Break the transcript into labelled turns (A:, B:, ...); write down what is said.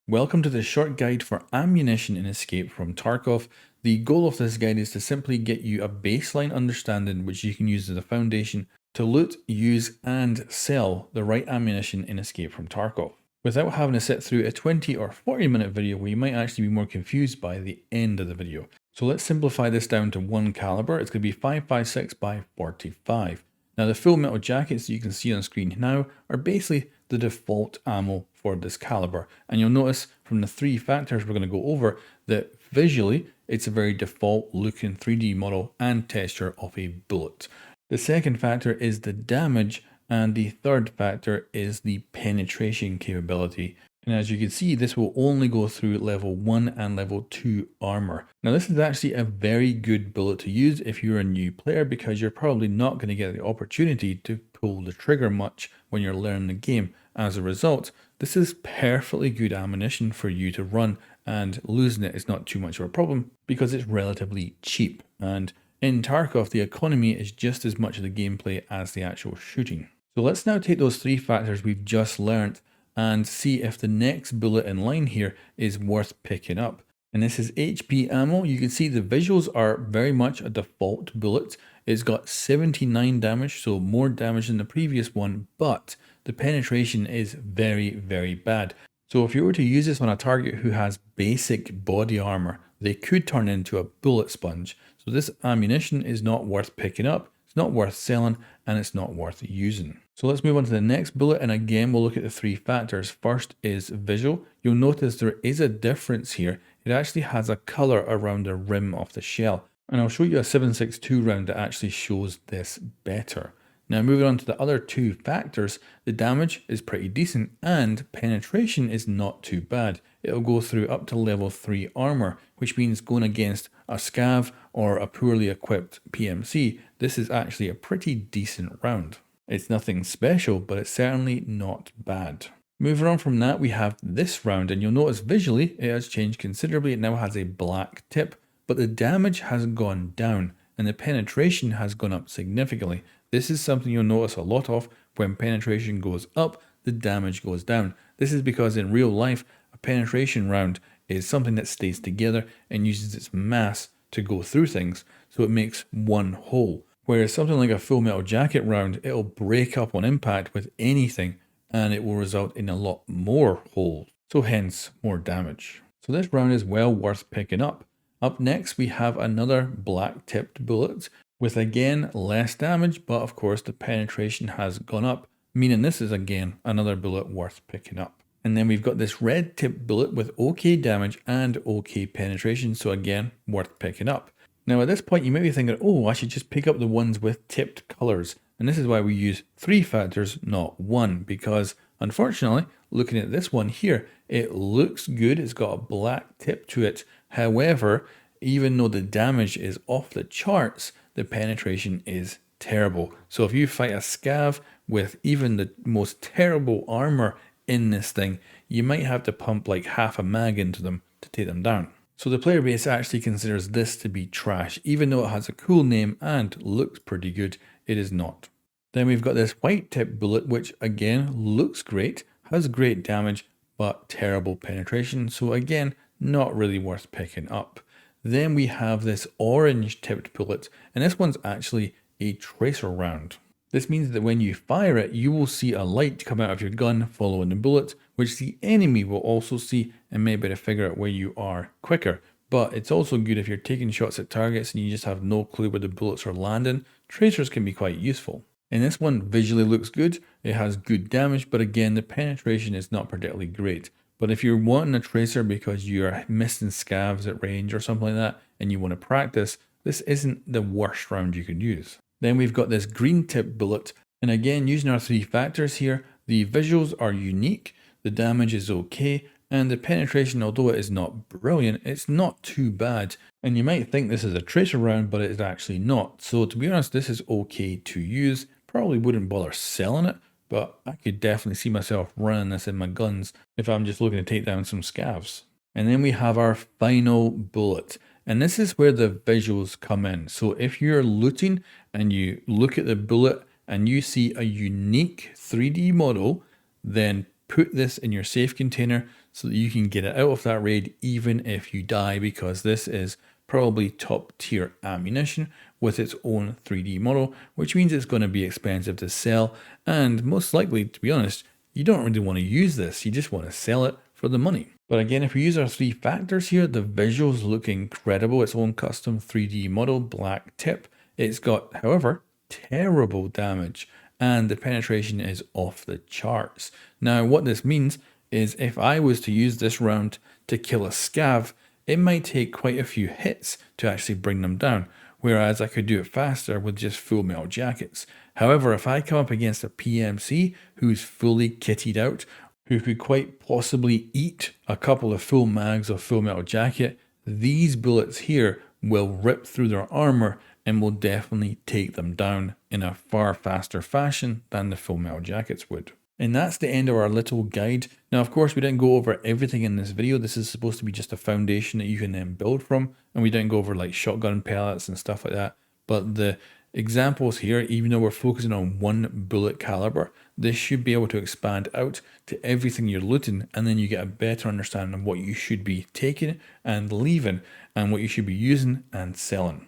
A: Welcome to this short guide for ammunition in Escape from Tarkov. The goal of this guide is to simply get you a baseline understanding which you can use as a foundation to loot, use and sell the right ammunition in Escape from Tarkov, without having to sit through a 20 or 40 minute video where you might actually be more confused by the end of the video. So let's simplify this down to one caliber. It's going to be 5.56 by 45. Now the full metal jackets that you can see on screen now are basically the default ammo for this caliber, and you'll notice from the three factors we're going to go over that visually it's a very default looking 3D model and texture of a bullet. The second factor is the damage, and the third factor is the penetration capability. And as you can see, this will only go through level 1 and level 2 armor. Now this is actually a very good bullet to use if you're a new player, because you're probably not going to get the opportunity to pull the trigger much when you're learning the game. As a result, this is perfectly good ammunition for you to run, and losing it is not too much of a problem because it's relatively cheap. And in Tarkov, the economy is just as much of the gameplay as the actual shooting. So let's now take those three factors we've just learnt and see if the next bullet in line here is worth picking up. And this is HP ammo. You can see the visuals are very much a default bullet. It's got 79 damage, so more damage than the previous one, but the penetration is very, very bad. So if you were to use this on a target who has basic body armor, they could turn into a bullet sponge. So this ammunition is not worth picking up. It's not worth selling, and it's not worth using. So let's move on to the next bullet, and again we'll look at the three factors. First is visual. You'll notice there is a difference here. It actually has a color around the rim of the shell, and I'll show you a 7.62 round that actually shows this better. Now moving on to the other two factors, the damage is pretty decent and penetration is not too bad. It'll go through up to level 3 armor, which means going against a scav or a poorly equipped PMC, this is actually a pretty decent round. It's nothing special, but it's certainly not bad. Moving on from that, we have this round, and you'll notice visually it has changed considerably. It now has a black tip, but the damage has gone down and the penetration has gone up significantly. This is something you'll notice a lot of. When penetration goes up, the damage goes down. This is because in real life, a penetration round is something that stays together and uses its mass to go through things, so it makes one hole. Whereas something like a full metal jacket round, it'll break up on impact with anything and it will result in a lot more holes, so hence more damage. So this round is well worth picking up. Up next we have another black tipped bullet with again less damage, but of course the penetration has gone up, meaning this is again another bullet worth picking up. And then we've got this red tipped bullet with okay damage and okay penetration, so again worth picking up. Now at this point you may be thinking, oh, I should just pick up the ones with tipped colors. And this is why we use three factors, not one, because unfortunately, looking at this one here, it looks good. It's got a black tip to it. However, even though the damage is off the charts, the penetration is terrible. So if you fight a scav with even the most terrible armor in this thing, you might have to pump like half a mag into them to take them down. So the player base actually considers this to be trash. Even though it has a cool name and looks pretty good, it is not. Then we've got this white tip bullet, which again looks great, has great damage, but terrible penetration. So again, not really worth picking up. Then we have this orange tipped bullet, and this one's actually a tracer round. This means that when you fire it, you will see a light come out of your gun following the bullet, which the enemy will also see and may be able to figure out where you are quicker. But it's also good if you're taking shots at targets and you just have no clue where the bullets are landing. Tracers can be quite useful. And this one visually looks good, it has good damage, but again the penetration is not particularly great. But if you're wanting a tracer because you're missing scavs at range or something like that and you want to practice, this isn't the worst round you could use. Then we've got this green tip bullet, and again using our three factors here, the visuals are unique, the damage is okay, and the penetration, although it is not brilliant, it's not too bad. And you might think this is a tracer round, but it is actually not. So to be honest, this is okay to use. Probably wouldn't bother selling it, but I could definitely see myself running this in my guns if I'm just looking to take down some scavs. And then we have our final bullet. And this is where the visuals come in. So if you're looting and you look at the bullet and you see a unique 3D model, then put this in your safe container so that you can get it out of that raid even if you die, because this is probably top tier ammunition with its own 3D model, which means it's going to be expensive to sell, and most likely, to be honest, you don't really want to use this, you just want to sell it for the money. But again, if we use our 3 factors here, the visuals look incredible. Its own custom 3D model, black tip. It's got, however, terrible damage, and the penetration is off the charts. Now, what this means is if I was to use this round to kill a scav, it might take quite a few hits to actually bring them down, whereas I could do it faster with just full metal jackets. However, if I come up against a PMC who's fully kitted out, who could quite possibly eat a couple of full mags of full metal jacket, these bullets here will rip through their armor and will definitely take them down in a far faster fashion than the full metal jackets would. And that's the end of our little guide. Now, of course, we didn't go over everything in this video. This is supposed to be just a foundation that you can then build from. And we didn't go over like shotgun pellets and stuff like that. But the examples here, even though we're focusing on one bullet caliber, this should be able to expand out to everything you're looting. And then you get a better understanding of what you should be taking and leaving and what you should be using and selling.